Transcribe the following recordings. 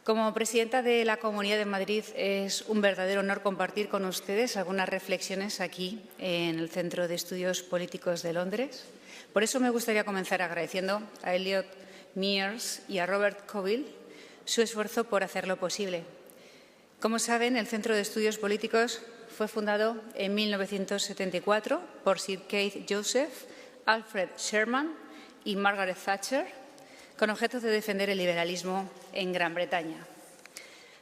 Como presidenta de la Comunidad de Madrid es un verdadero honor compartir con ustedes algunas reflexiones aquí en el Centro de Estudios Políticos de Londres. Por eso me gustaría comenzar agradeciendo a Elliot Mears y a Robert Colville su esfuerzo por hacerlo posible. Como saben, el Centro de Estudios Políticos fue fundado en 1974 por Sir Keith Joseph, Alfred Sherman y Margaret Thatcher, con objeto de defender el liberalismo en Gran Bretaña.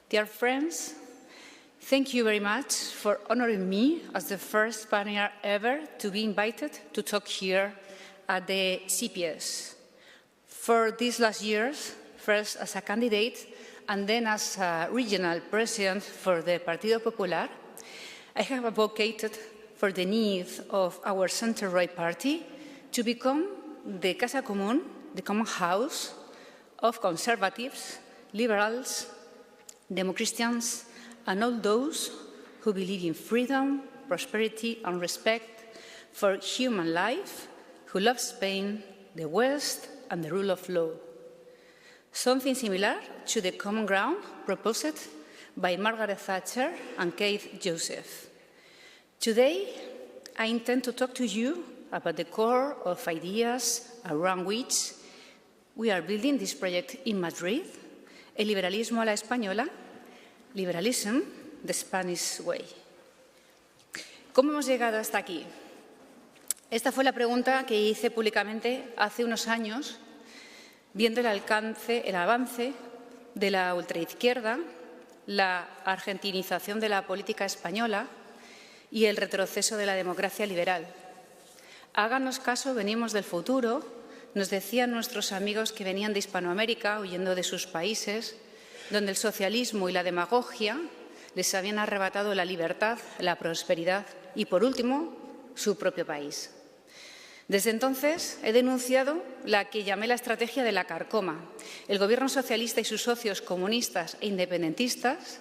Dear friends, thank you very much for honoring me as the first Spaniard ever to be invited to talk here at the CPS. For these last years, first as a candidate and then as a regional president for the Partido Popular, I have advocated for the need of our centre-right party to become the Casa Común, the common house of conservatives, liberals, Demo-Christians, and all those who believe in freedom, prosperity, and respect for human life, who love Spain, the West, and the rule of law. Something similar to the common ground proposed by Margaret Thatcher and Keith Joseph. Today, I intend to talk to you about the core of ideas around which we are building this project in Madrid, el liberalismo a la española, liberalism, the Spanish way. ¿Cómo hemos llegado hasta aquí? Esta fue la pregunta que hice públicamente hace unos años, viendo el avance de la ultraizquierda, la argentinización de la política española y el retroceso de la democracia liberal. Háganos caso, venimos del futuro, nos decían nuestros amigos que venían de Hispanoamérica, huyendo de sus países, donde el socialismo y la demagogia les habían arrebatado la libertad, la prosperidad y, por último, su propio país. Desde entonces he denunciado la que llamé la estrategia de la carcoma. El Gobierno socialista y sus socios comunistas e independentistas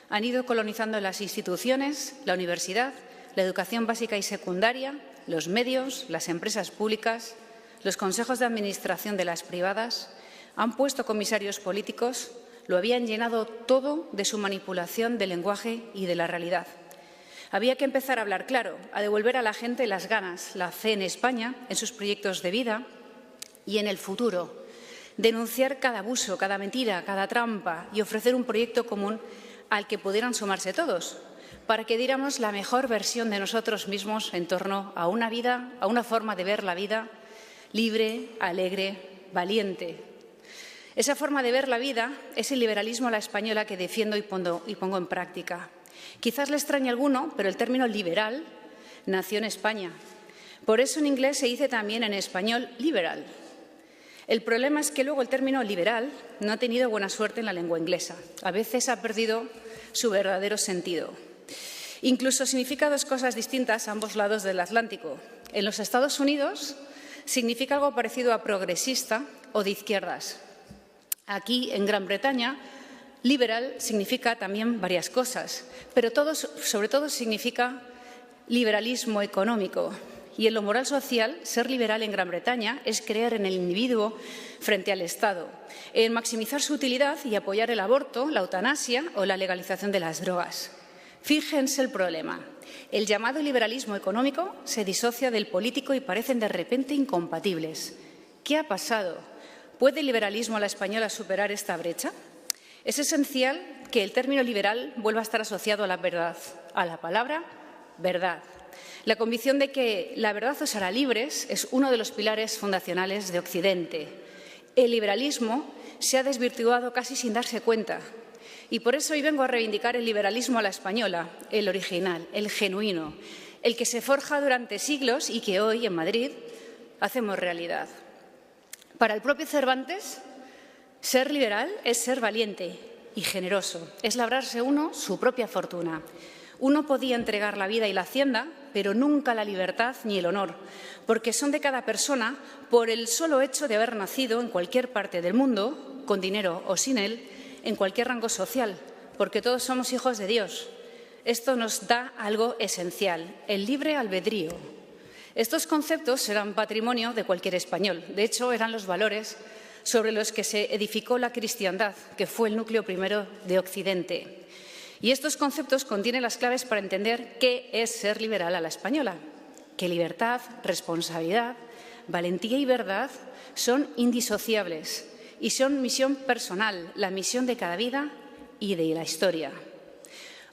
han ido colonizando las instituciones, la universidad, la educación básica y secundaria, los medios, las empresas públicas, los consejos de administración de las privadas, han puesto comisarios políticos, lo habían llenado todo de su manipulación del lenguaje y de la realidad. Había que empezar a hablar claro, a devolver a la gente las ganas, la fe en España, en sus proyectos de vida y en el futuro. Denunciar cada abuso, cada mentira, cada trampa y ofrecer un proyecto común al que pudieran sumarse todos, para que diéramos la mejor versión de nosotros mismos en torno a una vida, a una forma de ver la vida libre, alegre, valiente. Esa forma de ver la vida es el liberalismo a la española que defiendo y pongo en práctica. Quizás le extrañe a alguno, pero el término liberal nació en España. Por eso en inglés se dice también en español liberal. El problema es que luego el término liberal no ha tenido buena suerte en la lengua inglesa. A veces ha perdido su verdadero sentido. Incluso significa dos cosas distintas a ambos lados del Atlántico. En los Estados Unidos significa algo parecido a progresista o de izquierdas. Aquí, en Gran Bretaña, liberal significa también varias cosas, pero sobre todo significa liberalismo económico. Y en lo moral social, ser liberal en Gran Bretaña es creer en el individuo frente al Estado, en maximizar su utilidad y apoyar el aborto, la eutanasia o la legalización de las drogas. Fíjense el problema. El llamado liberalismo económico se disocia del político y parecen de repente incompatibles. ¿Qué ha pasado? ¿Puede el liberalismo a la española superar esta brecha? Es esencial que el término liberal vuelva a estar asociado a la verdad, a la palabra verdad. La convicción de que la verdad os hará libres es uno de los pilares fundacionales de Occidente. El liberalismo se ha desvirtuado casi sin darse cuenta. Y por eso hoy vengo a reivindicar el liberalismo a la española, el original, el genuino, el que se forja durante siglos y que hoy, en Madrid, hacemos realidad. Para el propio Cervantes, ser liberal es ser valiente y generoso, es labrarse uno su propia fortuna. Uno podía entregar la vida y la hacienda, pero nunca la libertad ni el honor, porque son de cada persona por el solo hecho de haber nacido en cualquier parte del mundo, con dinero o sin él, en cualquier rango social, porque todos somos hijos de Dios. Esto nos da algo esencial, el libre albedrío. Estos conceptos eran patrimonio de cualquier español. De hecho, eran los valores sobre los que se edificó la cristiandad, que fue el núcleo primero de Occidente. Y estos conceptos contienen las claves para entender qué es ser liberal a la española, que libertad, responsabilidad, valentía y verdad son indisociables y son misión personal, la misión de cada vida y de la historia.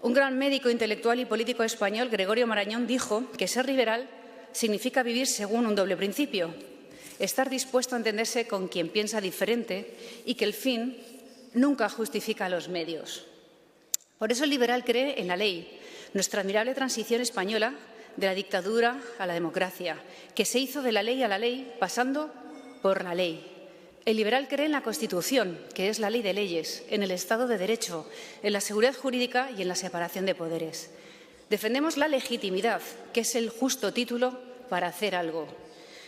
Un gran médico, intelectual y político español, Gregorio Marañón, dijo que ser liberal significa vivir según un doble principio: estar dispuesto a entenderse con quien piensa diferente y que el fin nunca justifica los medios. Por eso el liberal cree en la ley, nuestra admirable transición española de la dictadura a la democracia, que se hizo de la ley a la ley pasando por la ley. El liberal cree en la Constitución, que es la ley de leyes, en el Estado de Derecho, en la seguridad jurídica y en la separación de poderes. Defendemos la legitimidad, que es el justo título para hacer algo,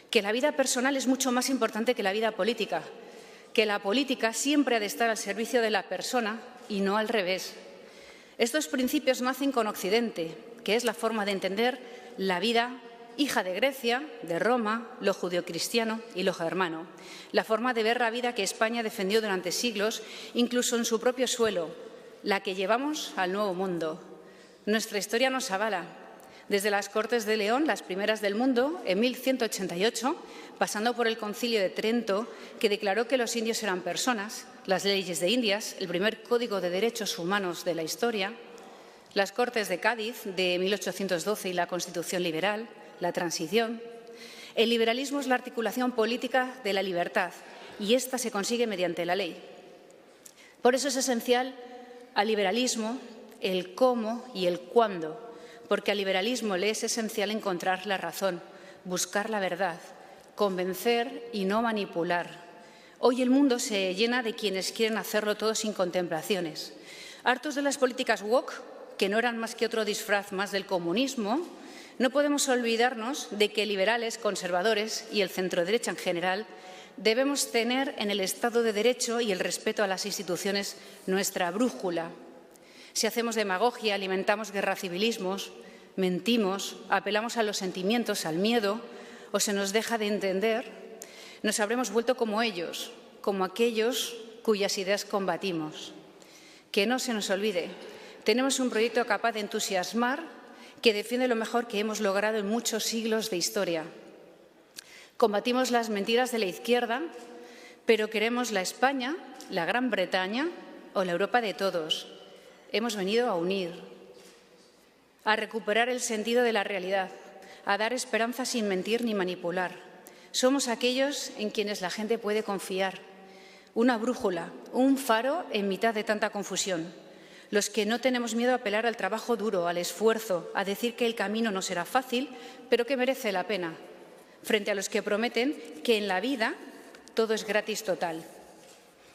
que la vida personal es mucho más importante que la vida política, que la política siempre ha de estar al servicio de la persona y no al revés. Estos principios nacen con Occidente, que es la forma de entender la vida hija de Grecia, de Roma, lo judeocristiano y lo germano, la forma de ver la vida que España defendió durante siglos, incluso en su propio suelo, la que llevamos al Nuevo Mundo. Nuestra historia nos avala, desde las Cortes de León, las primeras del mundo, en 1188, pasando por el Concilio de Trento, que declaró que los indios eran personas, las leyes de Indias, el primer código de derechos humanos de la historia, las Cortes de Cádiz de 1812 y la Constitución liberal, la transición. El liberalismo es la articulación política de la libertad y esta se consigue mediante la ley. Por eso es esencial al liberalismo el cómo y el cuándo, porque al liberalismo le es esencial encontrar la razón, buscar la verdad, convencer y no manipular. Hoy el mundo se llena de quienes quieren hacerlo todo sin contemplaciones. Hartos de las políticas woke, que no eran más que otro disfraz más del comunismo, no podemos olvidarnos de que liberales, conservadores y el centroderecha en general debemos tener en el Estado de Derecho y el respeto a las instituciones nuestra brújula. Si hacemos demagogia, alimentamos guerracivilismos, mentimos, apelamos a los sentimientos, al miedo, o se nos deja de entender, nos habremos vuelto como ellos, como aquellos cuyas ideas combatimos. Que no se nos olvide, tenemos un proyecto capaz de entusiasmar, que defiende lo mejor que hemos logrado en muchos siglos de historia. Combatimos las mentiras de la izquierda, pero queremos la España, la Gran Bretaña o la Europa de todos. Hemos venido a unir, a recuperar el sentido de la realidad, a dar esperanza sin mentir ni manipular. Somos aquellos en quienes la gente puede confiar. Una brújula, un faro en mitad de tanta confusión. Los que no tenemos miedo a apelar al trabajo duro, al esfuerzo, a decir que el camino no será fácil, pero que merece la pena, frente a los que prometen que en la vida todo es gratis total.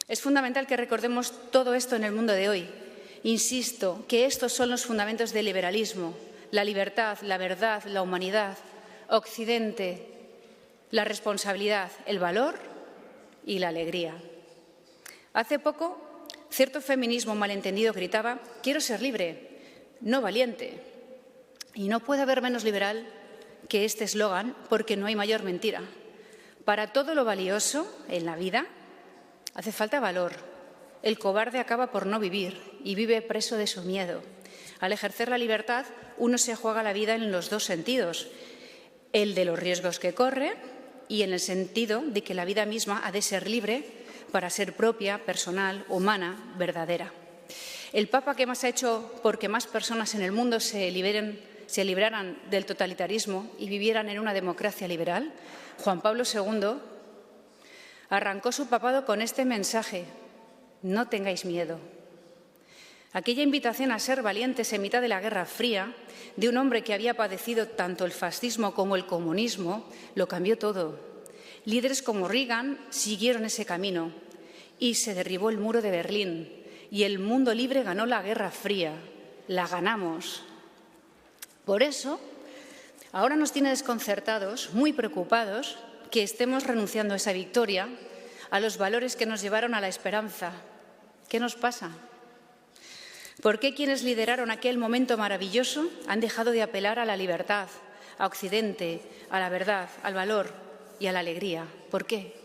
Es fundamental que recordemos todo esto en el mundo de hoy. Insisto que estos son los fundamentos del liberalismo: la libertad, la verdad, la humanidad, Occidente, la responsabilidad, el valor y la alegría. Hace poco, cierto feminismo malentendido gritaba: quiero ser libre, no valiente. Y no puede haber menos liberal que este eslogan, porque no hay mayor mentira. Para todo lo valioso en la vida hace falta valor. El cobarde acaba por no vivir y vive preso de su miedo. Al ejercer la libertad, uno se juega la vida en los dos sentidos: el de los riesgos que corre y en el sentido de que la vida misma ha de ser libre para ser propia, personal, humana, verdadera. El Papa que más ha hecho porque más personas en el mundo se libraran del totalitarismo y vivieran en una democracia liberal, Juan Pablo II, arrancó su papado con este mensaje: no tengáis miedo. Aquella invitación a ser valientes en mitad de la Guerra Fría, de un hombre que había padecido tanto el fascismo como el comunismo, lo cambió todo. Líderes como Reagan siguieron ese camino y se derribó el muro de Berlín y el mundo libre ganó la Guerra Fría. La ganamos. Por eso, ahora nos tiene desconcertados, muy preocupados, que estemos renunciando a esa victoria, a los valores que nos llevaron a la esperanza. ¿Qué nos pasa? ¿Por qué quienes lideraron aquel momento maravilloso han dejado de apelar a la libertad, a Occidente, a la verdad, al valor y a la alegría? ¿Por qué?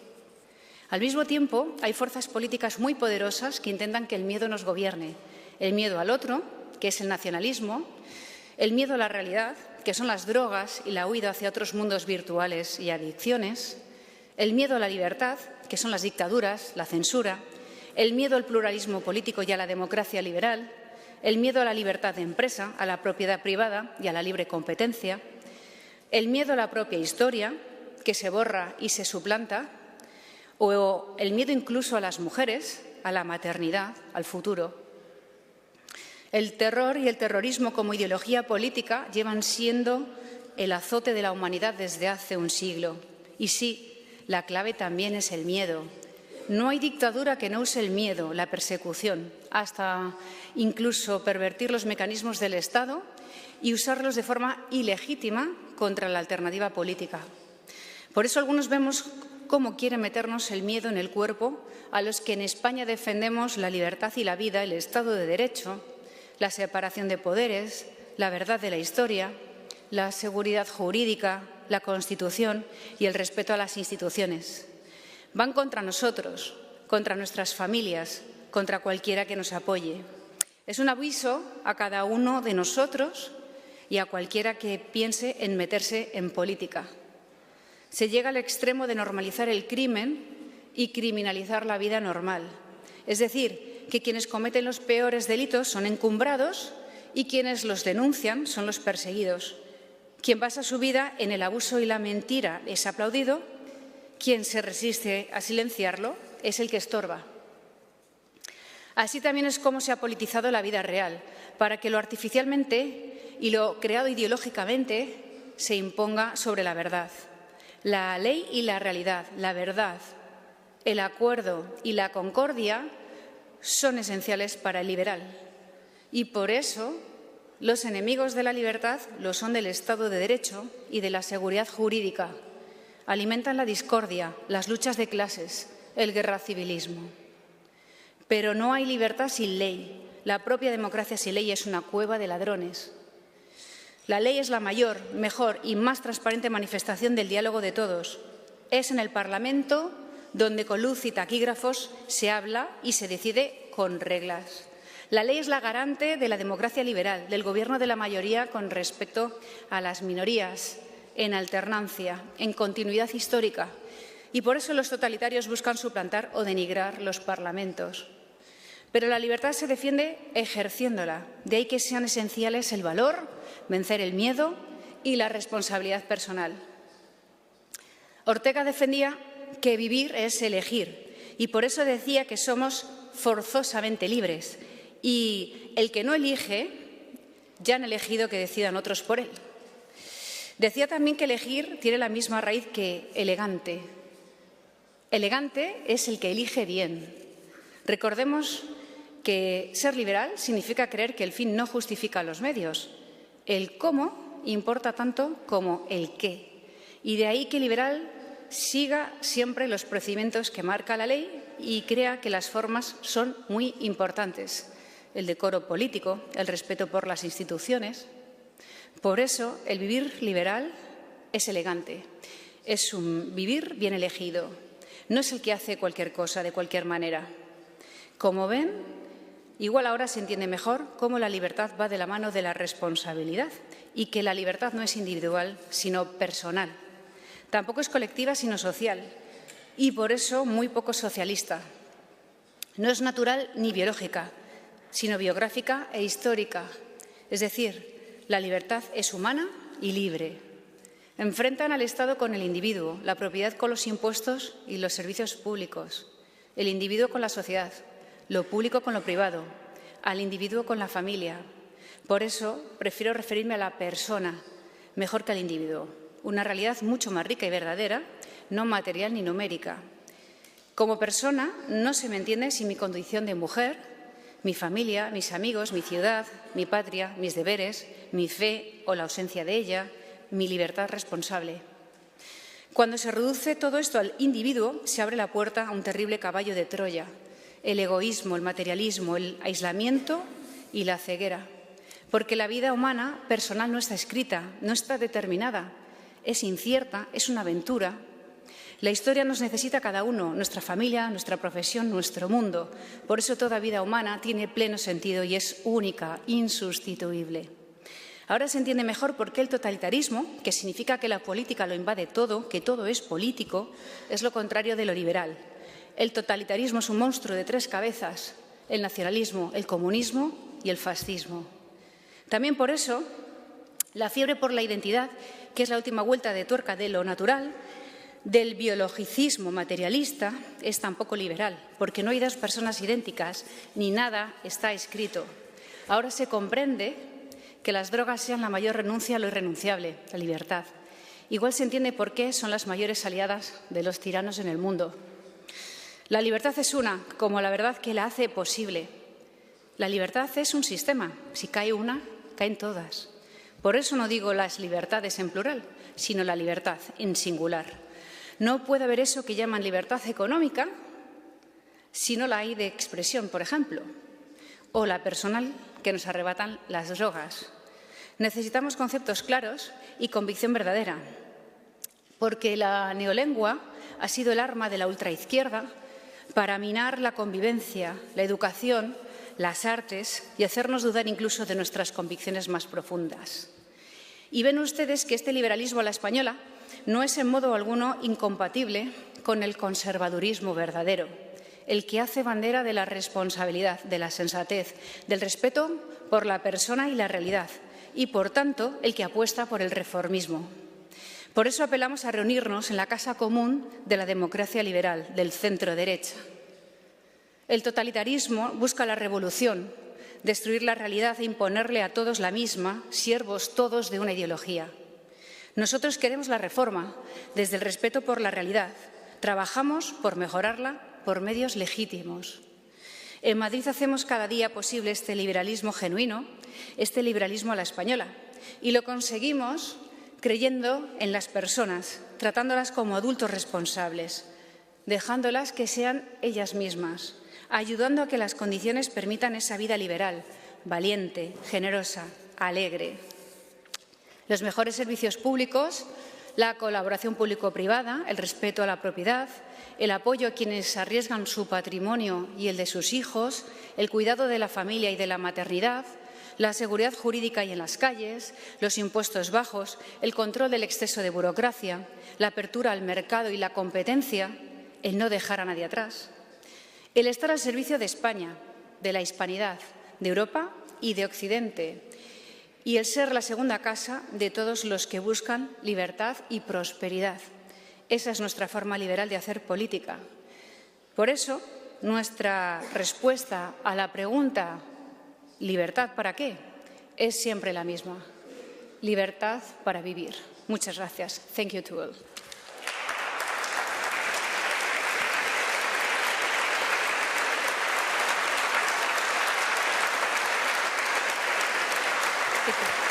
Al mismo tiempo, hay fuerzas políticas muy poderosas que intentan que el miedo nos gobierne. El miedo al otro, que es el nacionalismo, el miedo a la realidad, que son las drogas y la huida hacia otros mundos virtuales y adicciones, el miedo a la libertad, que son las dictaduras, la censura, el miedo al pluralismo político y a la democracia liberal, el miedo a la libertad de empresa, a la propiedad privada y a la libre competencia, el miedo a la propia historia, que se borra y se suplanta, o el miedo incluso a las mujeres, a la maternidad, al futuro. El terror y el terrorismo como ideología política llevan siendo el azote de la humanidad desde hace un siglo. Y sí, la clave también es el miedo. No hay dictadura que no use el miedo, la persecución, hasta incluso pervertir los mecanismos del Estado y usarlos de forma ilegítima contra la alternativa política. Por eso algunos vemos cómo quiere meternos el miedo en el cuerpo a los que en España defendemos la libertad y la vida, el Estado de Derecho, la separación de poderes, la verdad de la historia, la seguridad jurídica, la Constitución y el respeto a las instituciones. Van contra nosotros, contra nuestras familias, contra cualquiera que nos apoye. Es un aviso a cada uno de nosotros y a cualquiera que piense en meterse en política. Se llega al extremo de normalizar el crimen y criminalizar la vida normal. Es decir, que quienes cometen los peores delitos son encumbrados y quienes los denuncian son los perseguidos. Quien basa su vida en el abuso y la mentira es aplaudido, quien se resiste a silenciarlo es el que estorba. Así también es como se ha politizado la vida real, para que lo artificialmente y lo creado ideológicamente se imponga sobre la verdad. La ley y la realidad, la verdad, el acuerdo y la concordia son esenciales para el liberal. Y por eso los enemigos de la libertad lo son del Estado de Derecho y de la seguridad jurídica. Alimentan la discordia, las luchas de clases, el guerracivilismo. Pero no hay libertad sin ley. La propia democracia sin ley es una cueva de ladrones. La ley es la mayor, mejor y más transparente manifestación del diálogo de todos. Es en el Parlamento donde con luz y taquígrafos se habla y se decide con reglas. La ley es la garante de la democracia liberal, del gobierno de la mayoría con respecto a las minorías, en alternancia, en continuidad histórica. Y por eso los totalitarios buscan suplantar o denigrar los parlamentos. Pero la libertad se defiende ejerciéndola. De ahí que sean esenciales el valor, vencer el miedo y la responsabilidad personal. Ortega defendía que vivir es elegir y por eso decía que somos forzosamente libres y el que no elige ya han elegido que decidan otros por él. Decía también que elegir tiene la misma raíz que elegante. Elegante es el que elige bien. Recordemos que ser liberal significa creer que el fin no justifica los medios. El cómo importa tanto como el qué. Y de ahí que liberal siga siempre los procedimientos que marca la ley y crea que las formas son muy importantes. El decoro político, el respeto por las instituciones. Por eso, el vivir liberal es elegante. Es un vivir bien elegido. No es el que hace cualquier cosa de cualquier manera. Como ven, igual ahora se entiende mejor cómo la libertad va de la mano de la responsabilidad y que la libertad no es individual, sino personal. Tampoco es colectiva, sino social y por eso muy poco socialista. No es natural ni biológica, sino biográfica e histórica. Es decir, la libertad es humana y libre. Enfrentan al Estado con el individuo, la propiedad con los impuestos y los servicios públicos, el individuo con la sociedad, lo público con lo privado, al individuo con la familia. Por eso prefiero referirme a la persona mejor que al individuo, una realidad mucho más rica y verdadera, no material ni numérica. Como persona no se me entiende sin mi condición de mujer, mi familia, mis amigos, mi ciudad, mi patria, mis deberes, mi fe o la ausencia de ella, mi libertad responsable. Cuando se reduce todo esto al individuo, se abre la puerta a un terrible caballo de Troya, el egoísmo, el materialismo, el aislamiento y la ceguera. Porque la vida humana personal no está escrita, no está determinada, es incierta, es una aventura. La historia nos necesita a cada uno, nuestra familia, nuestra profesión, nuestro mundo. Por eso toda vida humana tiene pleno sentido y es única, insustituible. Ahora se entiende mejor por qué el totalitarismo, que significa que la política lo invade todo, que todo es político, es lo contrario de lo liberal. El totalitarismo es un monstruo de 3 cabezas: el nacionalismo, el comunismo y el fascismo. También por eso, la fiebre por la identidad, que es la última vuelta de tuerca de lo natural, del biologicismo materialista, es tampoco liberal, porque no hay 2 personas idénticas, ni nada está escrito. Ahora se comprende que las drogas sean la mayor renuncia a lo irrenunciable, la libertad. Igual se entiende por qué son las mayores aliadas de los tiranos en el mundo. La libertad es una, como la verdad que la hace posible. La libertad es un sistema. Si cae una, caen todas. Por eso no digo las libertades en plural, sino la libertad en singular. No puede haber eso que llaman libertad económica si no la hay de expresión, por ejemplo, o la personal que nos arrebatan las drogas. Necesitamos conceptos claros y convicción verdadera, porque la neolengua ha sido el arma de la ultraizquierda para minar la convivencia, la educación, las artes y hacernos dudar incluso de nuestras convicciones más profundas. Y ven ustedes que este liberalismo a la española no es en modo alguno incompatible con el conservadurismo verdadero, el que hace bandera de la responsabilidad, de la sensatez, del respeto por la persona y la realidad, y, por tanto, el que apuesta por el reformismo. Por eso apelamos a reunirnos en la casa común de la democracia liberal, del centro-derecha. El totalitarismo busca la revolución, destruir la realidad e imponerle a todos la misma, siervos todos de una ideología. Nosotros queremos la reforma desde el respeto por la realidad. Trabajamos por mejorarla por medios legítimos. En Madrid hacemos cada día posible este liberalismo genuino, este liberalismo a la española, y lo conseguimos creyendo en las personas, tratándolas como adultos responsables, dejándolas que sean ellas mismas, ayudando a que las condiciones permitan esa vida liberal, valiente, generosa, alegre. Los mejores servicios públicos, la colaboración público-privada, el respeto a la propiedad, el apoyo a quienes arriesgan su patrimonio y el de sus hijos, el cuidado de la familia y de la maternidad, la seguridad jurídica y en las calles, los impuestos bajos, el control del exceso de burocracia, la apertura al mercado y la competencia, el no dejar a nadie atrás, el estar al servicio de España, de la hispanidad, de Europa y de Occidente, y el ser la segunda casa de todos los que buscan libertad y prosperidad. Esa es nuestra forma liberal de hacer política. Por eso, nuestra respuesta a la pregunta ¿libertad para qué? Es siempre la misma. Libertad para vivir. Muchas gracias. Thank you to all. Thank you.